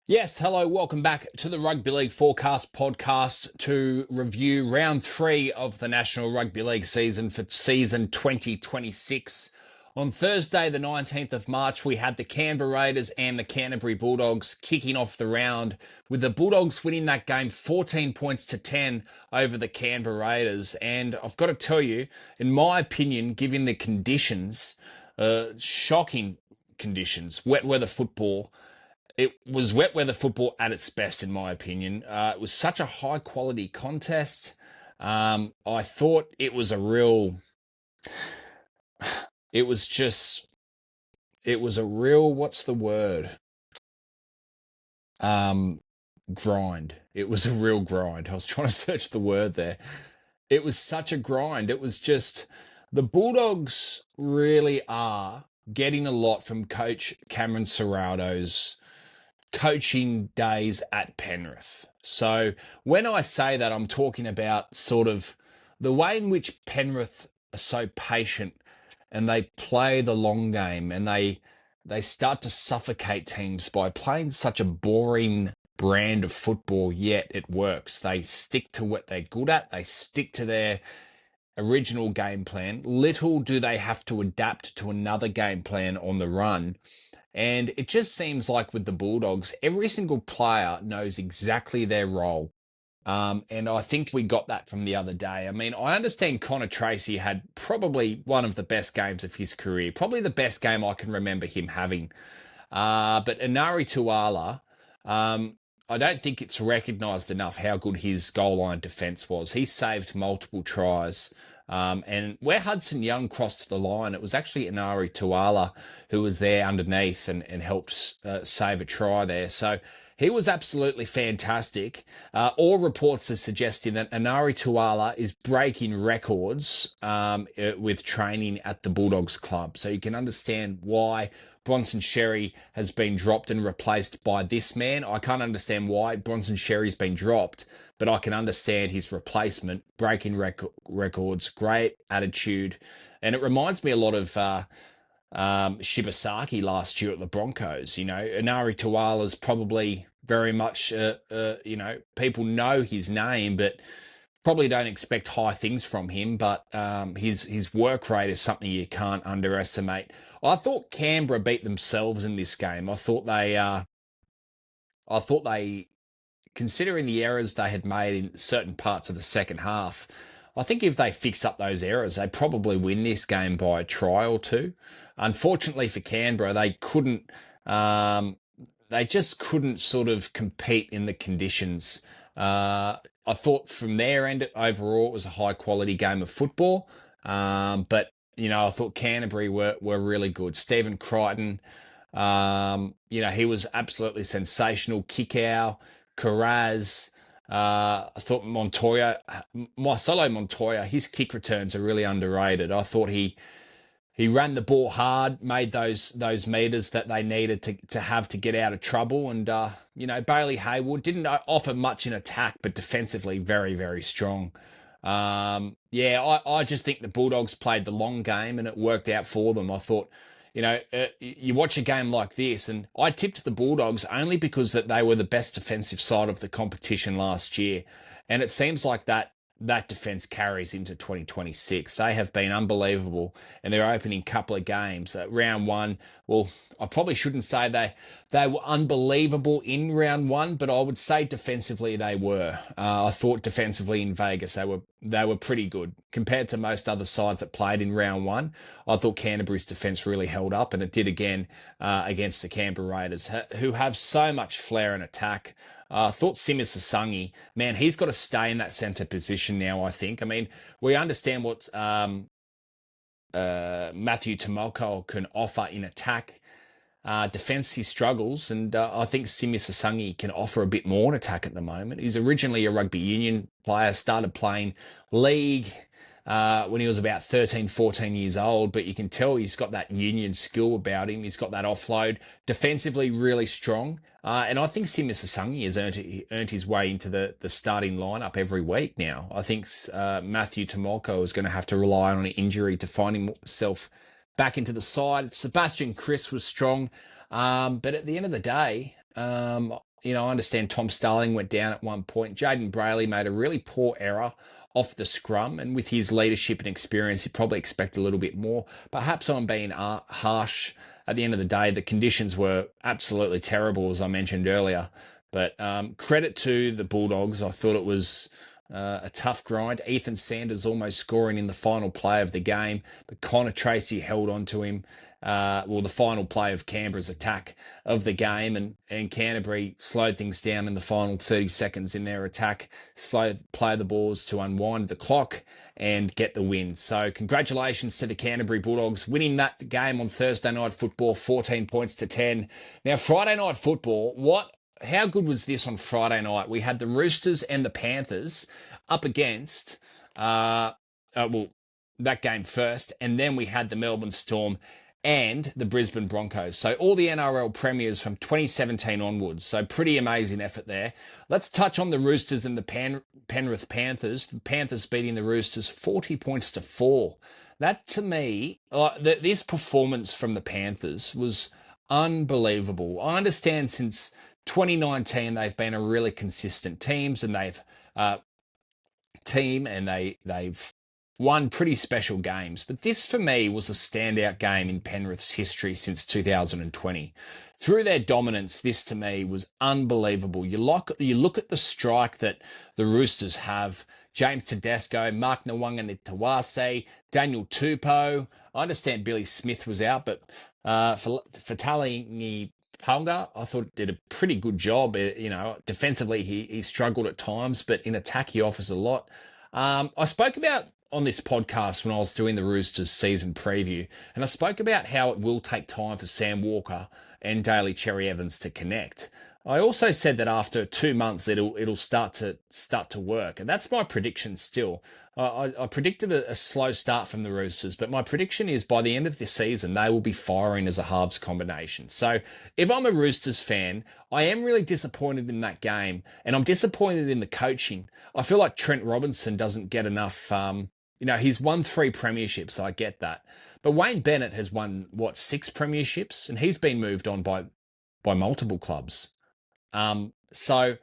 Yes, hello, welcome back to the Rugby League Forecast podcast to review round three of the National Rugby League season for season 2026. On Thursday, the 19th of March, we had the Canberra Raiders and the Canterbury Bulldogs kicking off the round, with the Bulldogs winning that game 14 points to 10 over the Canberra Raiders. And I've got to tell you, in my opinion, given the conditions, shocking conditions, wet weather football, it was wet weather football at its best, in my opinion. It was such a high quality contest. I thought it was a real. It was just. It was a real. What's the word? Um, Grind. It was a real grind. I was trying to search the word there. It was such a grind. It was just the Bulldogs really are getting a lot from Coach Cameron Serrato's coaching days at Penrith. So when I say that, I'm talking about sort of the way in which Penrith are so patient and they play the long game, and they start to suffocate teams by playing such a boring brand of football, yet it works. They stick to what they're good at. They stick to their original game plan. Little do they have to adapt to another game plan on the run. And it just seems like with the Bulldogs, every single player knows exactly their role. And I think we got that from the other day. I mean, I understand Connor Tracy had probably one of the best games of his career, probably the best game I can remember him having. But Inari Tuala, I don't think it's recognised enough how good his goal line defence was. He saved multiple tries. And where Hudson Young crossed the line, it was actually Inari Tuala who was there underneath and helped save a try there. So he was absolutely fantastic. All reports are suggesting that Inari Tuala is breaking records with training at the Bulldogs club. So you can understand why Bronson Sherry has been dropped and replaced by this man. I can't understand why Bronson Sherry's been dropped, but I can understand his replacement, breaking records, great attitude. And it reminds me a lot of Shibasaki last year at the Broncos. You know, Inari Tuala's probably very much, people know his name, but probably don't expect high things from him, but his work rate is something you can't underestimate. I thought Canberra beat themselves in this game. I thought they, considering the errors they had made in certain parts of the second half, I think if they fixed up those errors, they probably win this game by a try or two. Unfortunately for Canberra, they couldn't. They just couldn't sort of compete in the conditions. I thought from their end, overall, it was a high quality game of football. But I thought Canterbury were really good. Stephen Crichton, he was absolutely sensational. Kickow, Carraz. I thought Marcelo Montoya, his kick returns are really underrated. I thought he ran the ball hard, made those meters that they needed to have to get out of trouble. And Bailey Haywood didn't offer much in attack, but defensively very, very strong. I just think the Bulldogs played the long game and it worked out for them. I thought, you watch a game like this, and I tipped the Bulldogs only because that they were the best defensive side of the competition last year, and it seems like that defense carries into 2026. They have been unbelievable in their opening couple of games. Round one, well, I probably shouldn't say they were unbelievable in round one, but I would say defensively they were. I thought defensively in Vegas they were pretty good compared to most other sides that played in round one. I thought Canterbury's defense really held up, and it did again against the Canberra Raiders, who have so much flair and attack. I thought Simi Sasangi, man, he's got to stay in that centre position now, I think. I mean, we understand what Matthew Tomoko can offer in attack. Defence, he struggles, and I think Simi Sasangi can offer a bit more in attack at the moment. He's originally a rugby union player, started playing league when he was about 13, 14 years old, but you can tell he's got that union skill about him. He's got that offload. Defensively, really strong. And I think Simi Sasangi has earned his way into the starting lineup every week now. I think Matthew Tomoko is going to have to rely on an injury to find himself back into the side. Sebastian Chris was strong. But at the end of the day, I understand Tom Starling went down at one point. Jaden Brayley made a really poor error off the scrum, and with his leadership and experience, you'd probably expect a little bit more. Perhaps I'm being harsh. At the end of the day, the conditions were absolutely terrible, as I mentioned earlier. But credit to the Bulldogs. I thought it was a tough grind. Ethan Sanders almost scoring in the final play of the game, but Connor Tracy held on to him. The final play of Canberra's attack of the game, and Canterbury slowed things down in the final 30 seconds in their attack, play the balls to unwind the clock and get the win. So congratulations to the Canterbury Bulldogs winning that game on Thursday Night Football, 14 points to 10. Now, Friday Night Football, how good was this on Friday night? We had the Roosters and the Panthers up against, that game first, and then we had the Melbourne Storm and the Brisbane Broncos. So all the NRL premiers from 2017 onwards. So pretty amazing effort there. Let's touch on the Roosters and the Penrith Panthers. The Panthers beating the Roosters 40 points to 4. That, to me, this performance from the Panthers was unbelievable. I understand since 2019 they've been a really consistent teams, and they've they've won pretty special games. But this, for me, was a standout game in Penrith's history since 2020. Through their dominance, this to me was unbelievable. You look at the strike that the Roosters have. James Tedesco, Mark Nawaqanitawase, Daniel Tupou. I understand Billy Smith was out, but for Talingi Palga, I thought did a pretty good job. Defensively he struggled at times, but in attack he offers a lot. I spoke about on this podcast when I was doing the Roosters season preview, and I spoke about how it will take time for Sam Walker and Daly Cherry Evans to connect. I also said that after 2 months it'll start to work, and that's my prediction still. I predicted a slow start from the Roosters, but my prediction is by the end of this season they will be firing as a halves combination. So if I'm a Roosters fan, I am really disappointed in that game, and I'm disappointed in the coaching. I feel like Trent Robinson doesn't get enough. He's won 3 premierships, I get that, but Wayne Bennett has won 6 premierships, and he's been moved on by multiple clubs. So,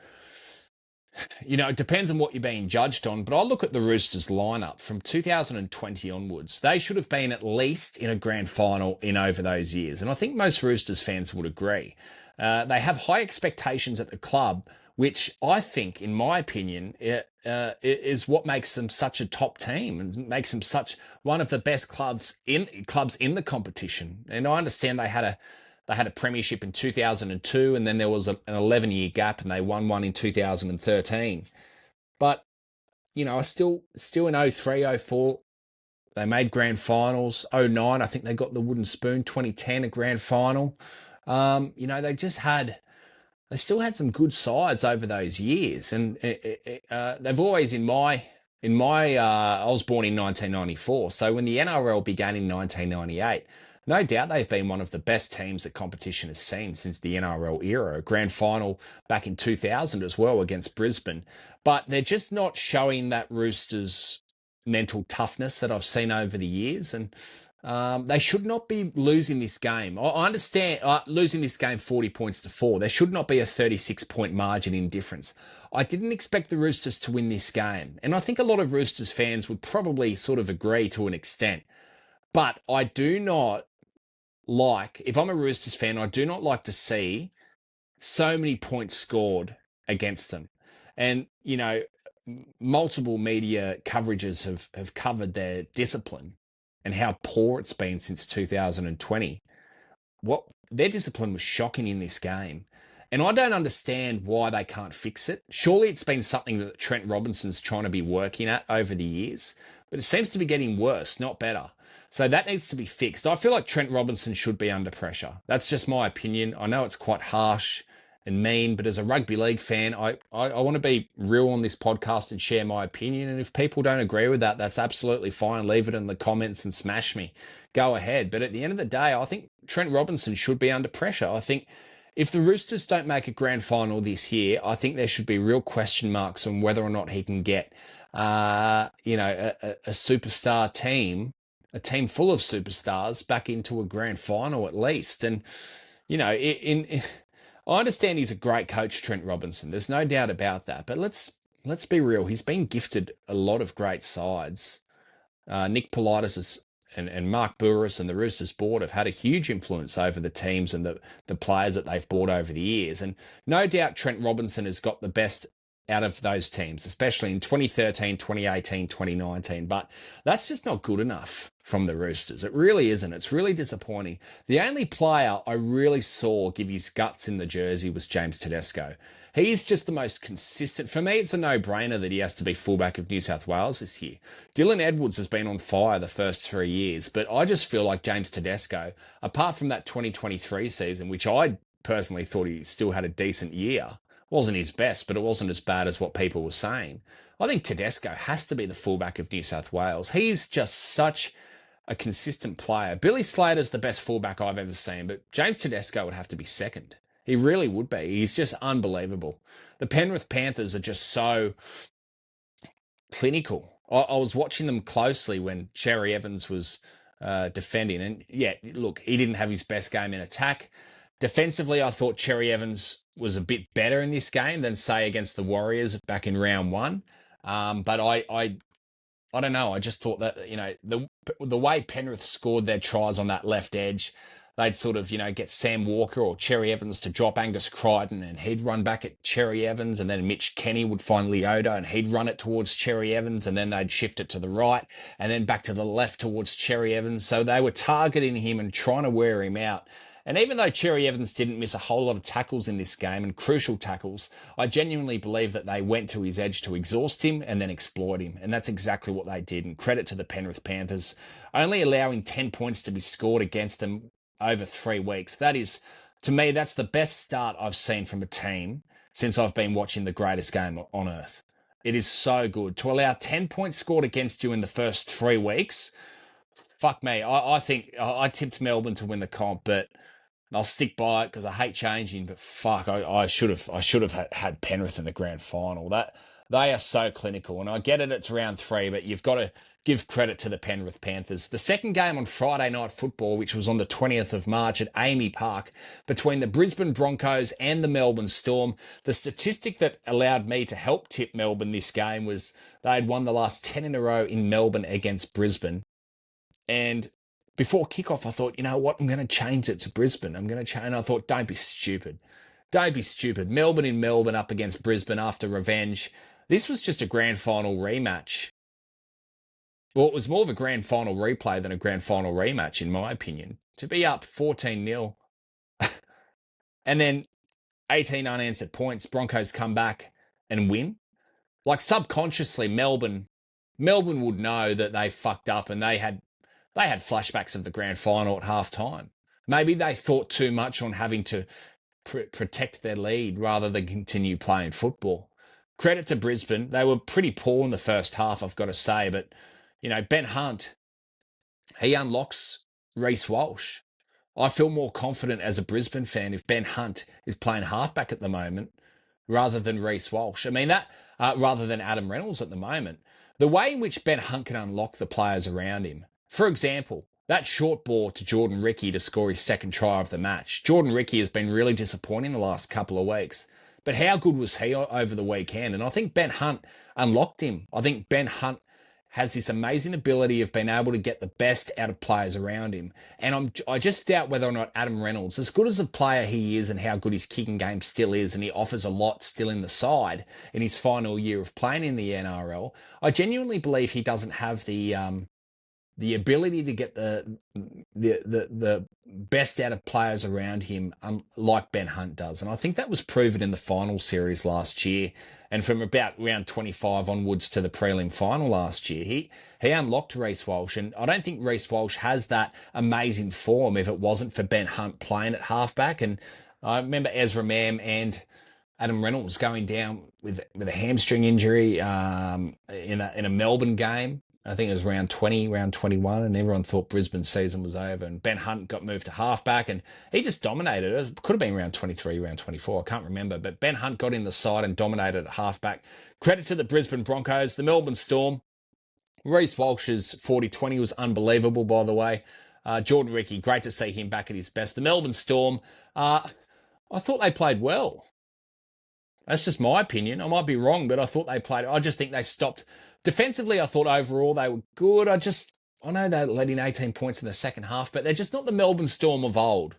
it depends on what you're being judged on, but I look at the Roosters lineup from 2020 onwards. They should have been at least in a grand final in over those years. And I think most Roosters fans would agree. They have high expectations at the club, which I think, in my opinion, is what makes them such a top team and makes them such one of the best clubs in the competition. And I understand they had a premiership in 2002, and then there was an 11-year gap, and they won one in 2013. But, I still in 03, 04, they made grand finals. 09, I think they got the wooden spoon. 2010, a grand final. They still had some good sides over those years, and they've always I was born in 1994, so when the NRL began in 1998. No doubt they've been one of the best teams that competition has seen since the NRL era. A grand final back in 2000 as well against Brisbane. But they're just not showing that Roosters mental toughness that I've seen over the years. And they should not be losing this game. I understand losing this game 40 points to 4. There should not be a 36-point margin in difference. I didn't expect the Roosters to win this game. And I think a lot of Roosters fans would probably sort of agree to an extent. But I do not if I'm a Roosters fan, I do not like to see so many points scored against them. And, multiple media coverages have covered their discipline and how poor it's been since 2020. Their discipline was shocking in this game. And I don't understand why they can't fix it. Surely it's been something that Trent Robinson's trying to be working at over the years, but it seems to be getting worse, not better. So that needs to be fixed. I feel like Trent Robinson should be under pressure. That's just my opinion. I know it's quite harsh and mean, but as a rugby league fan, I want to be real on this podcast and share my opinion. And if people don't agree with that, that's absolutely fine. Leave it in the comments and smash me. Go ahead. But at the end of the day, I think Trent Robinson should be under pressure. I think if the Roosters don't make a grand final this year, I think there should be real question marks on whether or not he can get, a superstar team, a team full of superstars back into a grand final at least. And, I understand he's a great coach, Trent Robinson. There's no doubt about that. But let's be real. He's been gifted a lot of great sides. Nick Politis and Mark Burris and the Roosters board have had a huge influence over the teams and the players that they've bought over the years. And no doubt Trent Robinson has got the best out of those teams, especially in 2013, 2018, 2019. But that's just not good enough from the Roosters. It really isn't. It's really disappointing. The only player I really saw give his guts in the jersey was James Tedesco. He's just the most consistent. For me, it's a no-brainer that he has to be fullback of New South Wales this year. Dylan Edwards has been on fire the first 3 years, but I just feel like James Tedesco, apart from that 2023 season, which I personally thought he still had a decent year, wasn't his best, but it wasn't as bad as what people were saying. I think Tedesco has to be the fullback of New South Wales. He's just such a consistent player. Billy Slater's the best fullback I've ever seen, but James Tedesco would have to be second. He really would be. He's just unbelievable. The Penrith Panthers are just so clinical. I was watching them closely when Cherry Evans was defending. And yeah, look, he didn't have his best game in attack. Defensively, I thought Cherry Evans was a bit better in this game than, say, against the Warriors back in round one. But I don't know. I just thought that, the way Penrith scored their tries on that left edge, they'd sort of, get Sam Walker or Cherry Evans to drop Angus Crichton and he'd run back at Cherry Evans, and then Mitch Kenny would find Leota and he'd run it towards Cherry Evans, and then they'd shift it to the right and then back to the left towards Cherry Evans. So they were targeting him and trying to wear him out. And even though Cherry Evans didn't miss a whole lot of tackles in this game, and crucial tackles, I genuinely believe that they went to his edge to exhaust him and then exploit him. And that's exactly what they did. And credit to the Penrith Panthers, only allowing 10 points to be scored against them over 3 weeks. That is, to me, that's the best start I've seen from a team since I've been watching the greatest game on earth. It is so good. To allow 10 points scored against you in the first 3 weeks, fuck me. I think I tipped Melbourne to win the comp, but I'll stick by it because I hate changing. But fuck, I should have had Penrith in the grand final. That they are so clinical, and I get it. It's round 3, but you've got to give credit to the Penrith Panthers. The second game on Friday Night Football, which was on the 20th of March at Amy Park, between the Brisbane Broncos and the Melbourne Storm. The statistic that allowed me to help tip Melbourne this game was they had won the last 10 in a row in Melbourne against Brisbane. And before kickoff, I thought, you know what? I'm going to change it to Brisbane. I thought, don't be stupid. Don't be stupid. Melbourne in Melbourne up against Brisbane after revenge. This was just a grand final rematch. Well, it was more of a grand final replay than a grand final rematch, in my opinion. To be up 14-0 and then 18 unanswered points, Broncos come back and win. Like subconsciously, Melbourne would know that they fucked up, and they had flashbacks of the grand final at half time. Maybe they thought too much on having to protect their lead rather than continue playing football. Credit to Brisbane. They were pretty poor in the first half, I've got to say. But, Ben Hunt, he unlocks Reece Walsh. I feel more confident as a Brisbane fan if Ben Hunt is playing halfback at the moment rather than Reece Walsh. I mean, rather than Adam Reynolds at the moment. The way in which Ben Hunt can unlock the players around him. For example, that short ball to Jordan Ricky to score his second try of the match. Jordan Ricky has been really disappointing the last couple of weeks. But how good was he over the weekend? And I think Ben Hunt unlocked him. I think Ben Hunt has this amazing ability of being able to get the best out of players around him. And I just doubt whether or not Adam Reynolds, as good as a player he is and how good his kicking game still is, and he offers a lot still in the side in his final year of playing in the NRL, I genuinely believe he doesn't have the ability to get the best out of players around him, like Ben Hunt does. And I think that was proven in the final series last year, and from about round 25 onwards to the prelim final last year. He unlocked Reece Walsh, and I don't think Reece Walsh has that amazing form if it wasn't for Ben Hunt playing at halfback. And I remember Ezra Mam and Adam Reynolds going down with a hamstring injury in a Melbourne game. I think it was round 20, round 21, and everyone thought Brisbane's season was over. And Ben Hunt got moved to halfback, and he just dominated. It could have been round 23, round 24, I can't remember. But Ben Hunt got in the side and dominated at halfback. Credit to the Brisbane Broncos. The Melbourne Storm, Reece Walsh's 40-20 was unbelievable, by the way. Jordan Ricky, great to see him back at his best. The Melbourne Storm, I thought they played well. That's just my opinion. I might be wrong, but I thought they played. I just think they stopped defensively. I thought overall they were good. I know they let in 18 points in the second half, but they're just not the Melbourne Storm of old.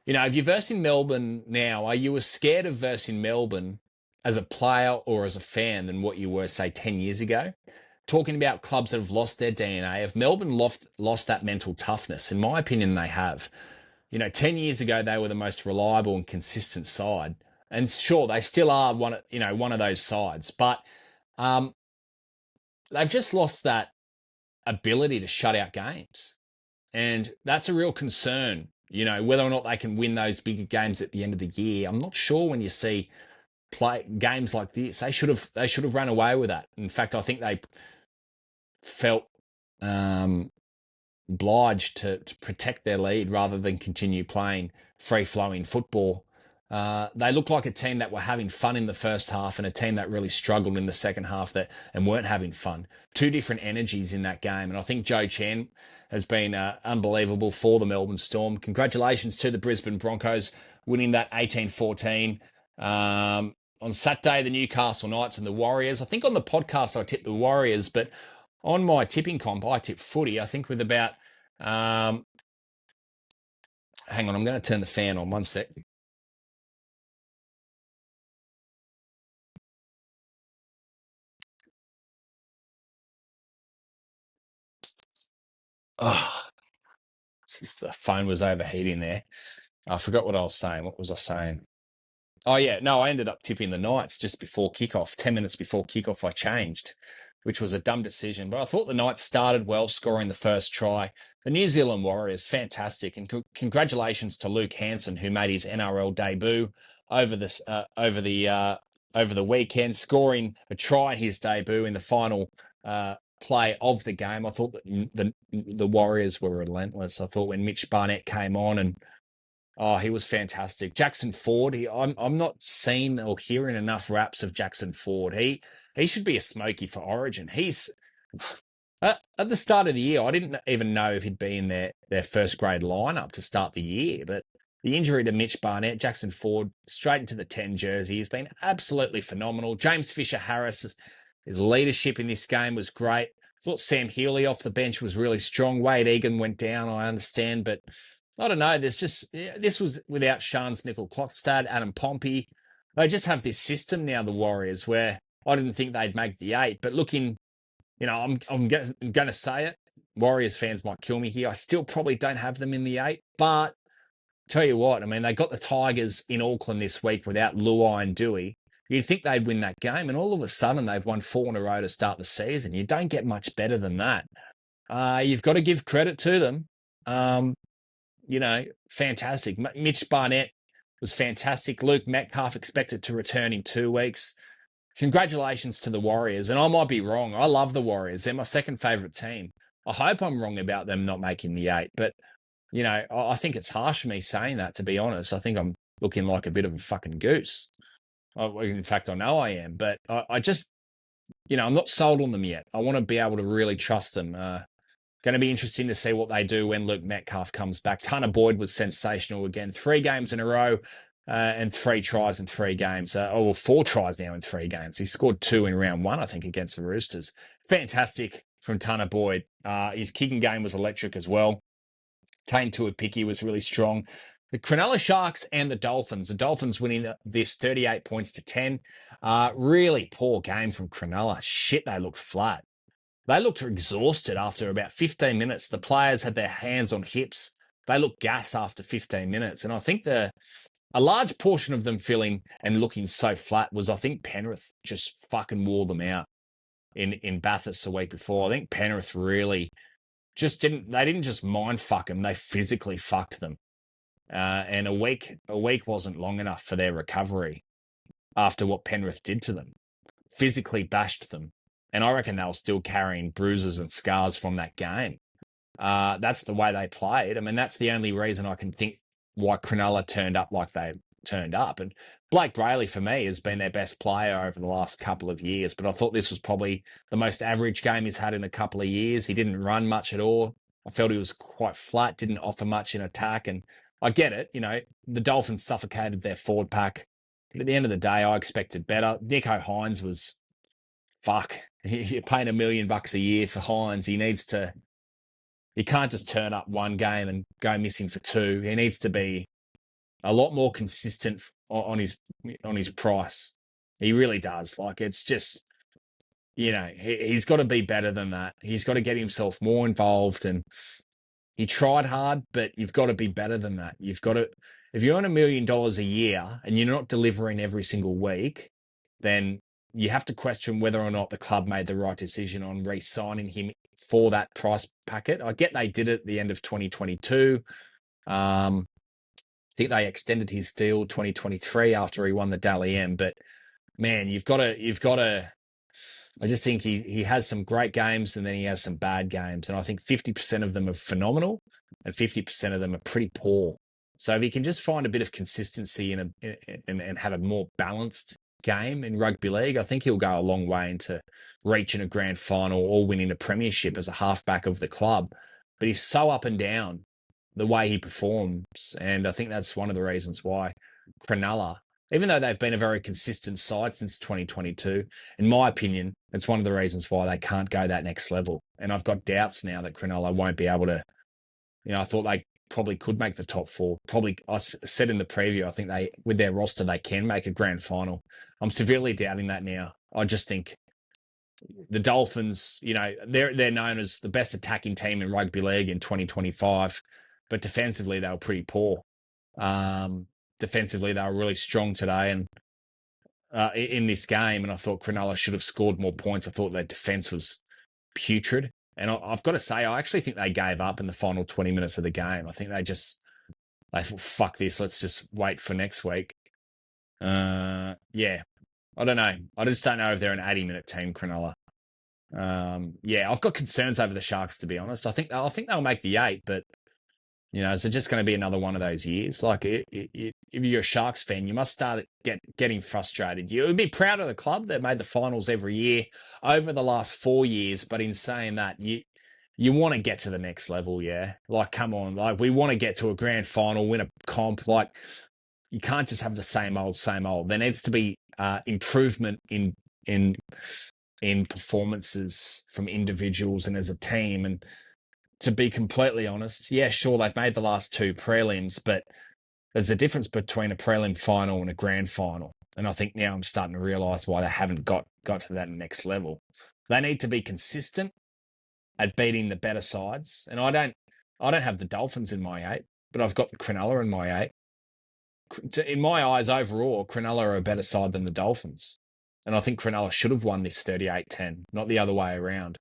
You know, if you're versing Melbourne now, are you as scared of versing Melbourne as a player or as a fan than what you were, say, 10 years ago? Talking about clubs that have lost their DNA, have Melbourne lost that mental toughness? In my opinion, they have. You know, 10 years ago, they were the most reliable and consistent side. And sure, they still are one of those sides, but um, they've just lost that ability to shut out games. And that's a real concern. You know, whether or not they can win those bigger games at the end of the year, I'm not sure. When you see play games like this, they should have run away with that. In fact, I think they felt obliged to protect their lead rather than continue playing free-flowing football. They looked like a team that were having fun in the first half and a team that really struggled in the second half and weren't having fun. Two different energies in that game. And I think Joe Chan has been unbelievable for the Melbourne Storm. Congratulations to the Brisbane Broncos winning that 18-14. On Saturday, the Newcastle Knights and the Warriors. I think on the podcast I tipped the Warriors, but on my tipping comp, I tipped footy. I think with about, hang on, I'm going to turn the fan on 1 sec. Oh, the phone was overheating there. I forgot what I was saying. What was I saying? Oh, yeah. No, I ended up tipping the Knights just before kickoff. 10 minutes before kickoff, I changed, which was a dumb decision. But I thought the Knights started well, scoring the first try. The New Zealand Warriors, fantastic. And congratulations to Luke Hanson, who made his NRL debut over the weekend, scoring a try in his debut in the final play of the game. I thought that the Warriors were relentless. I thought when Mitch Barnett came on and he was fantastic. Jackson Ford, I'm not seeing or hearing enough raps of Jackson Ford. He should be a smoky for Origin. He's at the start of the year, I didn't even know if he'd be in their first grade lineup to start the year, but the injury to Mitch Barnett, Jackson Ford, straight into the 10 jersey, has been absolutely phenomenal. James Fisher-Harris, his leadership in this game was great. I thought Sam Healy off the bench was really strong. Wade Egan went down, I understand, but I don't know. This was without Shans Nickel-Klokstad, Adam Pompey. They just have this system now, the Warriors, where I didn't think they'd make the 8, but looking, I'm going to say it. Warriors fans might kill me here. I still probably don't have them in the 8, but tell you what, I mean, they got the Tigers in Auckland this week without Luai and Dewey. You'd think they'd win that game, and all of a sudden they've won 4 in a row to start the season. You don't get much better than that. You've got to give credit to them. Fantastic. Mitch Barnett was fantastic. Luke Metcalf expected to return in 2 weeks. Congratulations to the Warriors. And I might be wrong. I love the Warriors. They're my second favourite team. I hope I'm wrong about them not making the 8. But, I think it's harsh for me saying that, to be honest. I think I'm looking like a bit of a fucking goose. In fact, I know I am. But I just, I'm not sold on them yet. I want to be able to really trust them. Going to be interesting to see what they do when Luke Metcalf comes back. Tanner Boyd was sensational again. 3 games in a row and 3 tries in 3 games. 4 tries now in 3 games. He scored 2 in round 1, I think, against the Roosters. Fantastic from Tanner Boyd. His kicking game was electric as well. Tane Tuapiki was really strong. The Cronulla Sharks and the Dolphins. The Dolphins winning this 38 points to 10. Really poor game from Cronulla. Shit, they looked flat. They looked exhausted after about 15 minutes. The players had their hands on hips. They looked gas after 15 minutes. And I think a large portion of them feeling and looking so flat was, I think, Penrith just fucking wore them out in Bathurst the week before. I think Penrith really they didn't just mind fuck them, they physically fucked them. And a week wasn't long enough for their recovery after what Penrith did to them. Physically bashed them. And I reckon they were still carrying bruises and scars from that game. That's the way they played. I mean, that's the only reason I can think why Cronulla turned up like they turned up. And Blake Brayley, for me, has been their best player over the last couple of years. But I thought this was probably the most average game he's had in a couple of years. He didn't run much at all. I felt he was quite flat, didn't offer much in attack. And I get it. The Dolphins suffocated their forward pack. But at the end of the day, I expected better. Nico Hines was fuck. You're paying $1 million a year for Hines. He can't just turn up one game and go missing for two. He needs to be a lot more consistent on his price. He really does. Like, it's just, he's got to be better than that. He's got to get himself more involved, and he tried hard, but you've got to be better than that. You've got to, if you earn $1 million a year and you're not delivering every single week, then you have to question whether or not the club made the right decision on re-signing him for that price packet. I get they did it at the end of 2022. I think they extended his deal 2023 after he won the Dally M. But man, you've got to. I just think he has some great games and then he has some bad games, and I think 50% of them are phenomenal and 50% of them are pretty poor. So if he can just find a bit of consistency and have a more balanced game in rugby league, I think he'll go a long way into reaching a grand final or winning a premiership as a halfback of the club. But he's so up and down the way he performs, and I think that's one of the reasons why Cronulla, even though they've been a very consistent side since 2022, in my opinion, it's one of the reasons why they can't go that next level. And I've got doubts now that Cronulla won't be able to. I thought they probably could make the top four. Probably, I said in the preview, I think with their roster, they can make a grand final. I'm severely doubting that now. I just think the Dolphins, they're known as the best attacking team in rugby league in 2025, but defensively they were pretty poor. Defensively they were really strong today and in this game, and I thought Cronulla should have scored more points. I thought their defense was putrid. And I've got to say, I actually think they gave up in the final 20 minutes of the game. I think they thought, fuck this, let's just wait for next week. Yeah, I don't know. I just don't know if they're an 80-minute team, Cronulla. Yeah, I've got concerns over the Sharks, to be honest. I think they'll make the 8, but is it just going to be another one of those years? Like, if you're a Sharks fan, you must start getting frustrated. You would be proud of the club that made the finals every year over the last 4 years, but in saying that, you want to get to the next level, yeah? Like, come on, like, we want to get to a grand final, win a comp. Like, you can't just have the same old, same old. There needs to be improvement in performances from individuals and as a team. And to be completely honest, yeah, sure, they've made the last 2 prelims, but there's a difference between a prelim final and a grand final. And I think now I'm starting to realise why they haven't got to that next level. They need to be consistent at beating the better sides. And I don't have the Dolphins in my 8, but I've got the Cronulla in my 8. In my eyes, overall, Cronulla are a better side than the Dolphins. And I think Cronulla should have won this 38-10, not the other way around.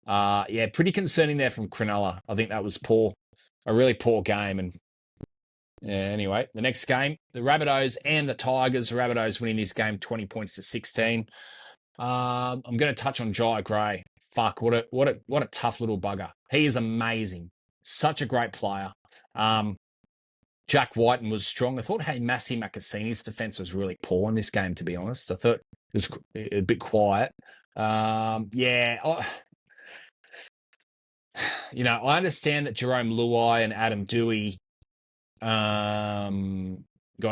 Yeah, pretty concerning there from Cronulla. I think that was poor, a really poor game. And yeah, anyway, the next game, the Rabbitohs and the Tigers. The Rabbitohs winning this game 20 points to 16. I'm going to touch on Jai Gray. Fuck, what a tough little bugger. He is amazing. Such a great player. Jack Whiten was strong. I thought, hey, Massi Makasini's defense was really poor in this game, to be honest. I thought it was a bit quiet. Yeah, I understand that Jerome Luai and Adam Dewey got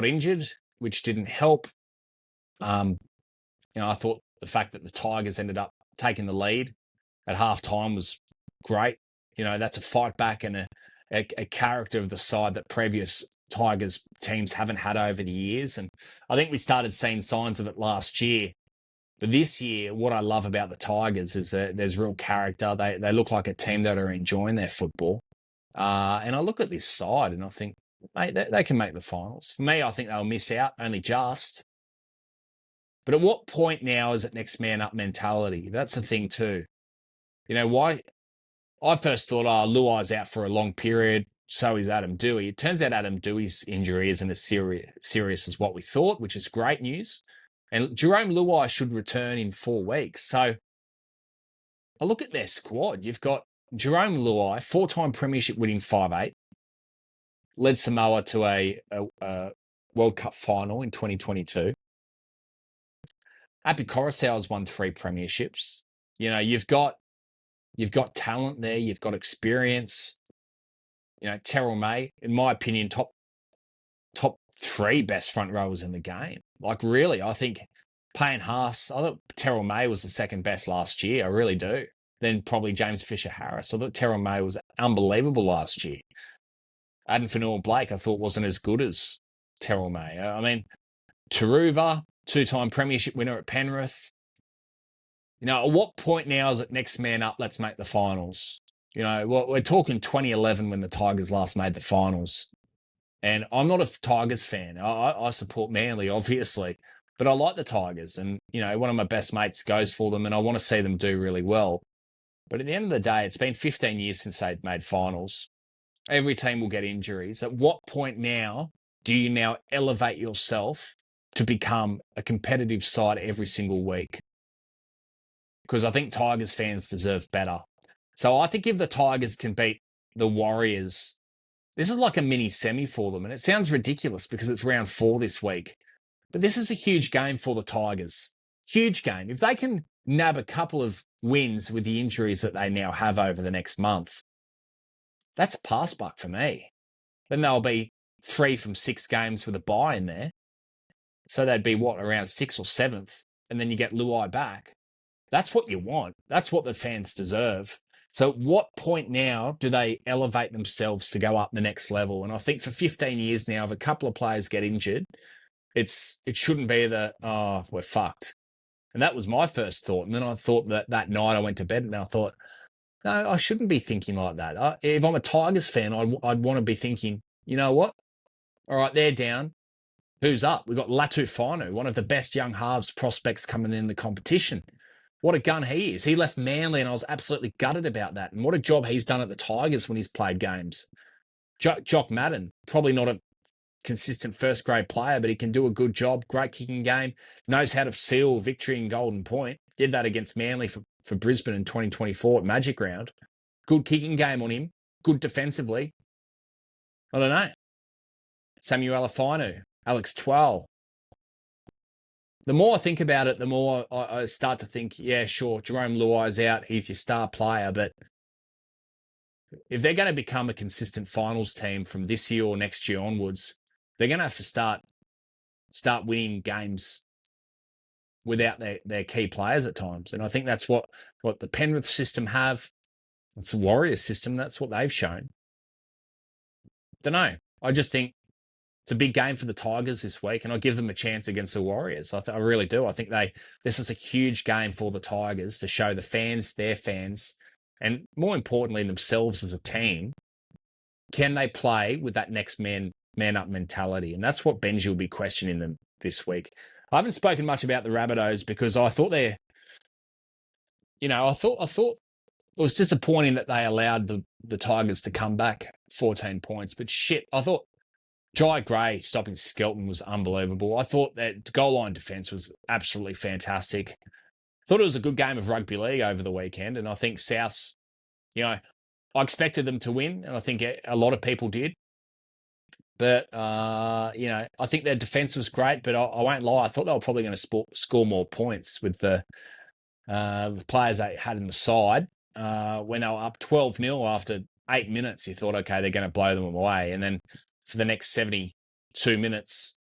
injured, which didn't help. I thought the fact that the Tigers ended up taking the lead at halftime was great. That's a fight back and a character of the side that previous Tigers teams haven't had over the years. And I think we started seeing signs of it last year. But this year, what I love about the Tigers is that there's real character. They look like a team that are enjoying their football. And I look at this side and I think, mate, they can make the finals. For me, I think they'll miss out only just. But at what point now is it next man up mentality? That's the thing too. Why? I first thought, Luai's out for a long period. So is Adam Dewey. It turns out Adam Dewey's injury isn't as serious as what we thought, which is great news. And Jerome Luai should return in 4 weeks. So I look at their squad. You've got Jerome Luai, 4-time premiership winning 5'8", led Samoa to a World Cup final in 2022. Api Coruscant's won 3 premierships. You've got talent there. You've got experience. Terrell May, in my opinion, top three best front rowers in the game. Like, really, I think Payne Haas, I thought Terrell May was the second best last year. I really do. Then probably James Fisher Harris. I thought Terrell May was unbelievable last year. Adam Fanua-Blake, I thought wasn't as good as Terrell May. I mean, Taruva, two-time premiership winner at Penrith. At what point now is it next man up, let's make the finals? We're talking 2011 when the Tigers last made the finals. And I'm not a Tigers fan. I support Manly, obviously, but I like the Tigers. And, one of my best mates goes for them and I want to see them do really well. But at the end of the day, it's been 15 years since they've made finals. Every team will get injuries. At what point now do you now elevate yourself to become a competitive side every single week? Because I think Tigers fans deserve better. So I think if the Tigers can beat the Warriors, this is like a mini semi for them. And it sounds ridiculous because it's round 4 this week. But this is a huge game for the Tigers. Huge game. If they can nab a couple of wins with the injuries that they now have over the next month, that's a pass buck for me. Then they'll be 3 from 6 games with a bye in there. So they'd be, around 6th or 7th. And then you get Luai back. That's what you want. That's what the fans deserve. So at what point now do they elevate themselves to go up the next level? And I think for 15 years now, if a couple of players get injured, it shouldn't be we're fucked. And that was my first thought. And then I thought that night I went to bed and I thought, no, I shouldn't be thinking like that. If I'm a Tigers fan, I'd want to be thinking, you know what? All right, they're down. Who's up? We've got Latu Finu, one of the best young halves prospects coming in the competition. What a gun he is. He left Manly and I was absolutely gutted about that. And what a job he's done at the Tigers when he's played games. Jock Madden, probably not a consistent first-grade player, but he can do a good job. Great kicking game. Knows how to seal victory in Golden Point. Did that against Manly for Brisbane in 2024 at Magic Round. Good kicking game on him. Good defensively. I don't know. Samuel Afinu, Alex Twal. The more I think about it, the more I start to think, yeah, sure, Jerome Luai's out. He's your star player. But if they're going to become a consistent finals team from this year or next year onwards, they're going to have to start winning games without their key players at times. And I think that's what the Penrith system have. It's the Warriors system. That's what they've shown. Don't know. I just think it's a big game for the Tigers this week, and I give them a chance against the Warriors. I really do. I think this is a huge game for the Tigers to show the fans, their fans, and more importantly, themselves as a team, can they play with that next man up mentality? And that's what Benji will be questioning them this week. I haven't spoken much about the Rabbitohs because I thought I thought it was disappointing that they allowed the Tigers to come back 14 points. But shit, I thought Jai Gray stopping Skelton was unbelievable. I thought that goal line defence was absolutely fantastic. Thought it was a good game of rugby league over the weekend, and I think Souths, I expected them to win, and I think a lot of people did. But, I think their defence was great, but I won't lie. I thought they were probably going to score more points with the players they had in the side. When they were up 12-0 after 8 minutes, you thought, okay, they're going to blow them away. And then for the next 72 minutes,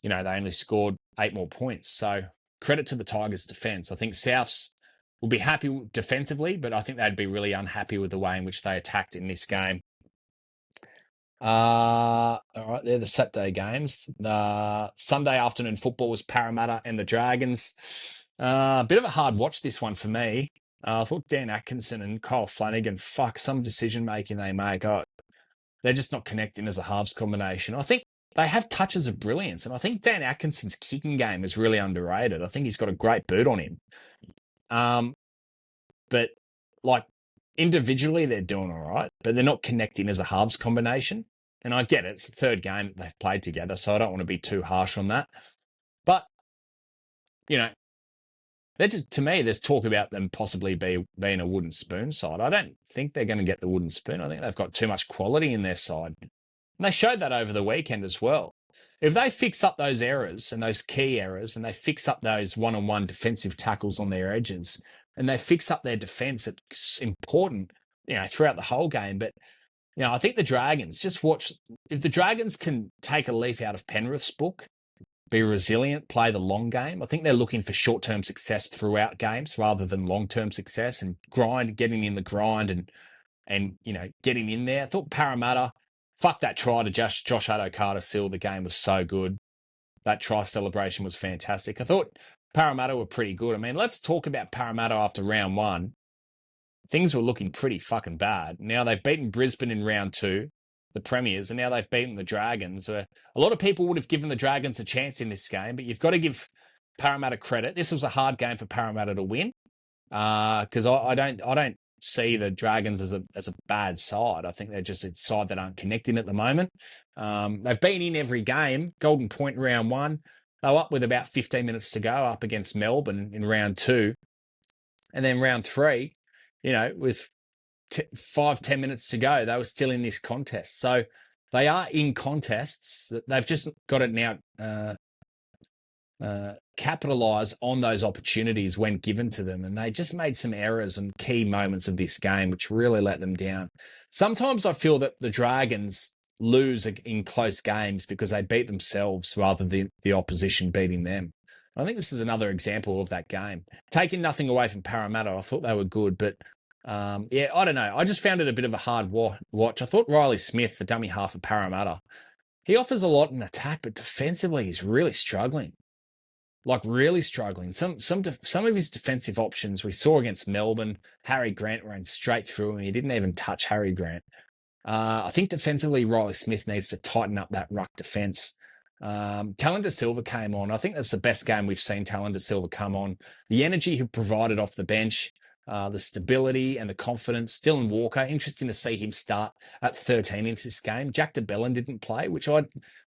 they only scored 8 more points. So credit to the Tigers' defence. I think Souths will be happy defensively, but I think they'd be really unhappy with the way in which they attacked in this game. All right, they're the Saturday games. The Sunday afternoon football was Parramatta and the Dragons. A bit of a hard watch, this one for me. I thought Dan Atkinson and Kyle Flanagan, some decision-making they make. They're just not connecting as a halves combination. I think they have touches of brilliance, and I think Dan Atkinson's kicking game is really underrated. I think he's got a great boot on him. But individually, they're doing all right, but they're not connecting as a halves combination. And I get it. It's the third game that they've played together, so I don't want to be too harsh on that. But, to me, there's talk about them possibly being a wooden spoon side. I don't think they're going to get the wooden spoon. I think they've got too much quality in their side. And they showed that over the weekend as well. If they fix up those errors and those key errors, and they fix up those one-on-one defensive tackles on their edges, and they fix up their defense, it's important, throughout the whole game. But I think the Dragons, just watch, if the Dragons can take a leaf out of Penrith's book, be resilient, play the long game. I think they're looking for short-term success throughout games rather than long-term success, and getting in the grind and getting in there. I thought Parramatta, fuck that try to Josh Adokar to seal the game was so good. That try celebration was fantastic. I thought Parramatta were pretty good. I mean, let's talk about Parramatta after round one. Things were looking pretty fucking bad. Now they've beaten Brisbane in round two, the Premiers, and now they've beaten the Dragons. A lot of people would have given the Dragons a chance in this game, but you've got to give Parramatta credit. This was a hard game for Parramatta to win because I don't see the Dragons as a bad side. I think they're just a side that aren't connecting at the moment. They've been in every game. Golden Point in round one. They were up with about 15 minutes to go up against Melbourne in round two. And then round three, with 5-10 minutes to go, they were still in this contest. So they are in contests. They've just got to now capitalize on those opportunities when given to them. And they just made some errors and key moments of this game, which really let them down. Sometimes I feel that the Dragons lose in close games because they beat themselves rather than the opposition beating them. I think this is another example of that game. Taking nothing away from Parramatta, I thought they were good, but I don't know. I just found it a bit of a hard watch. I thought Riley Smith, the dummy half of Parramatta, he offers a lot in attack, but defensively he's really struggling. Like really struggling. Some of his defensive options we saw against Melbourne, Harry Grant ran straight through him. He didn't even touch Harry Grant. I think defensively, Riley Smith needs to tighten up that ruck defence. Talon Silva came on. I think that's the best game we've seen Talon Silva come on. The energy he provided off the bench, the stability and the confidence. Dylan Walker, interesting to see him start at 13 in this game. Jack de Belin didn't play, which I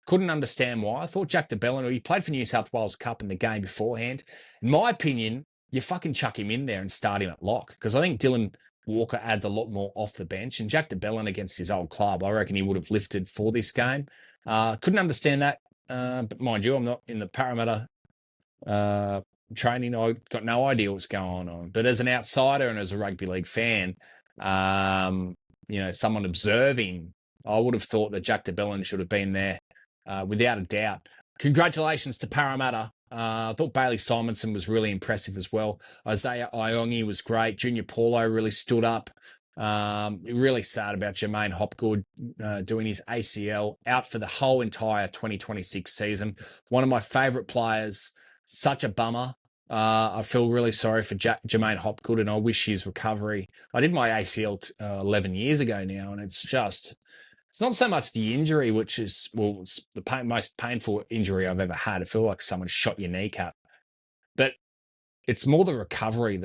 couldn't understand why. I thought Jack de Belin, he played for New South Wales Cup in the game beforehand. In my opinion, you fucking chuck him in there and start him at lock, because I think Dylan Walker adds a lot more off the bench. And Jack de Belin against his old club, I reckon he would have lifted for this game. Couldn't understand that. But mind you, I'm not in the Parramatta training. I got no idea what's going on. But as an outsider and as a rugby league fan, someone observing, I would have thought that Jack de Belin should have been there without a doubt. Congratulations to Parramatta. I thought Bailey Simonson was really impressive as well. Isaiah Iongi was great. Junior Paulo really stood up. Really sad about Jermaine Hopgood doing his ACL, out for the whole entire 2026 season. One of my favourite players. Such a bummer. I feel really sorry for Jermaine Hopgood, and I wish his recovery. I did my ACL 11 years ago now, and it's not so much the injury, which is, it's the most painful injury I've ever had. I feel like someone shot your kneecap. But it's more the recovery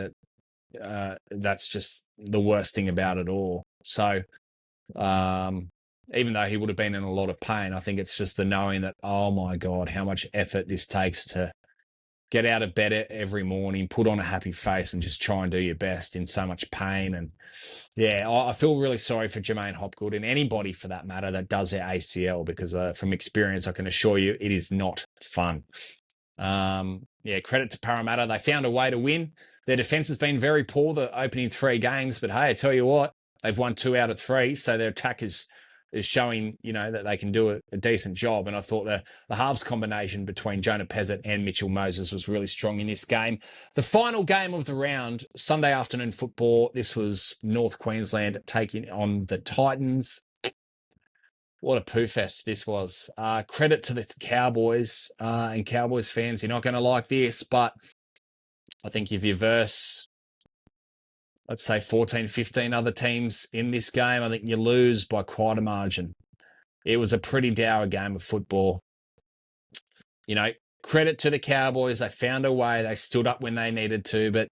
that's just the worst thing about it all. So even though he would have been in a lot of pain, I think it's just the knowing that, oh my God, how much effort this takes to get out of bed every morning, put on a happy face and just try and do your best in so much pain. And yeah, I feel really sorry for Jermaine Hopgood and anybody for that matter that does their ACL, because from experience, I can assure you it is not fun. Credit to Parramatta. They found a way to win. Their defence has been very poor the opening 3 games, but hey, I tell you what, they've won 2 out of 3, so their attack is showing, that they can do a decent job. And I thought the halves combination between Jonah Pezzett and Mitchell Moses was really strong in this game. The final game of the round, Sunday afternoon football. This was North Queensland taking on the Titans. What a poo fest this was. Credit to the Cowboys and Cowboys fans. You're not going to like this, but I think if you verse, let's say 14, 15 other teams in this game, I think you lose by quite a margin. It was a pretty dour game of football. Credit to the Cowboys. They found a way. They stood up when they needed to, but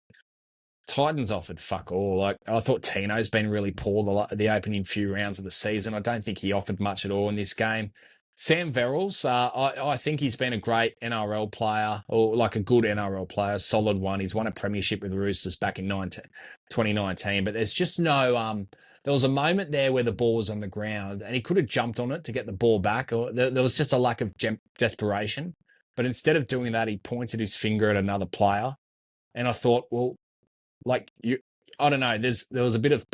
Titans offered fuck all. Like, I thought Tino's been really poor the opening few rounds of the season. I don't think he offered much at all in this game. Sam Verrills, I think he's been a great NRL player, or like a good NRL player, solid one. He's won a premiership with the Roosters back in 2019, but there's just no... there was a moment there where the ball was on the ground and he could have jumped on it to get the ball back, or there was just a lack of desperation. But instead of doing that, he pointed his finger at another player. And I thought, well, I don't know, there was a bit of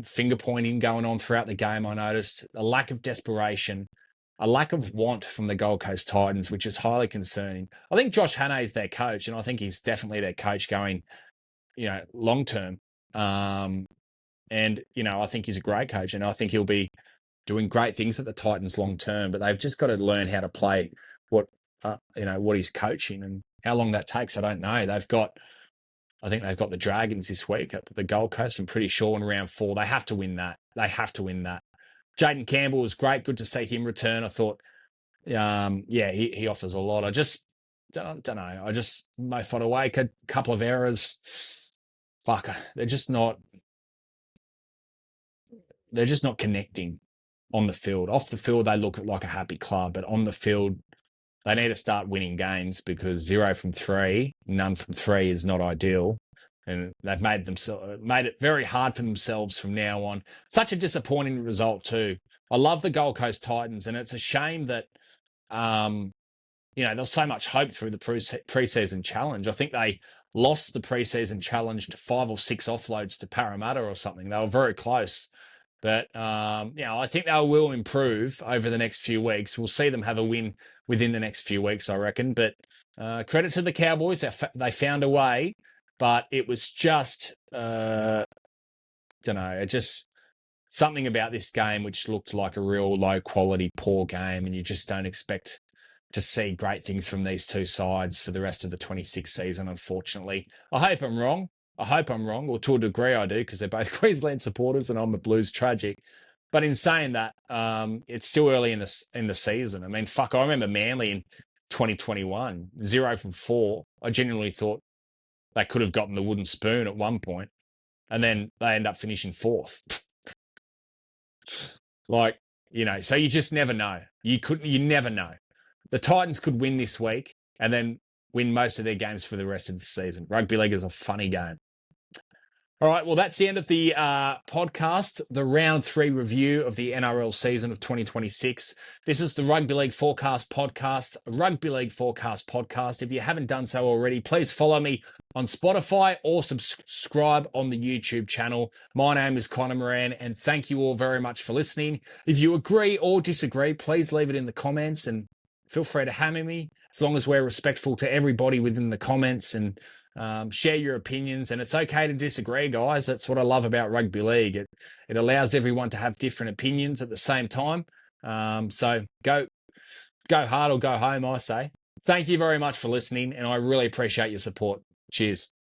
finger pointing going on throughout the game. I noticed a lack of desperation, a lack of want from the Gold Coast Titans, which is highly concerning. I think Josh Hannay is their coach, and I think he's definitely their coach going, long term. And I think he's a great coach, and I think he'll be doing great things at the Titans long term. But they've just got to learn how to play what he's coaching, and how long that takes, I don't know. I think they've got the Dragons this week at the Gold Coast. I'm pretty sure in round 4 they have to win that. They have to win that. Jaden Campbell was great. Good to see him return. I thought, he offers a lot. I just don't know. I just Mo Fotuaika, a couple of errors. Fuck, they're just not connecting on the field. Off the field, they look like a happy club, but on the field, they need to start winning games, because 0 from 3, none from 3 is not ideal. And they've made it very hard for themselves from now on. Such a disappointing result too. I love the Gold Coast Titans, and it's a shame that there's so much hope through the preseason challenge. I think they lost the preseason challenge to 5 or 6 offloads to Parramatta or something. They were very close. But, I think they will improve over the next few weeks. We'll see them have a win within the next few weeks, I reckon. But credit to the Cowboys. They found a way, but it was just, just something about this game which looked like a real low-quality, poor game, and you just don't expect to see great things from these two sides for the rest of the 26 season, unfortunately. I hope I'm wrong. Or to a degree I do, because they're both Queensland supporters and I'm a Blues tragic. But in saying that, it's still early in the season. I mean, fuck, I remember Manly in 2021, 0 from 4. I genuinely thought they could have gotten the wooden spoon at one point, and then they end up finishing 4th. So you just never know. You never know. The Titans could win this week and then win most of their games for the rest of the season. Rugby league is a funny game. All right, well, that's the end of the podcast, the round 3 review of the NRL season of 2026. This is the Rugby League Forecast podcast, If you haven't done so already, please follow me on Spotify or subscribe on the YouTube channel. My name is Connor Moran, and thank you all very much for listening. If you agree or disagree, please leave it in the comments, and feel free to hammer me, as long as we're respectful to everybody within the comments, and share your opinions. And it's okay to disagree, guys. That's what I love about rugby league. It allows everyone to have different opinions at the same time. So go hard or go home, I say. Thank you very much for listening, and I really appreciate your support. Cheers.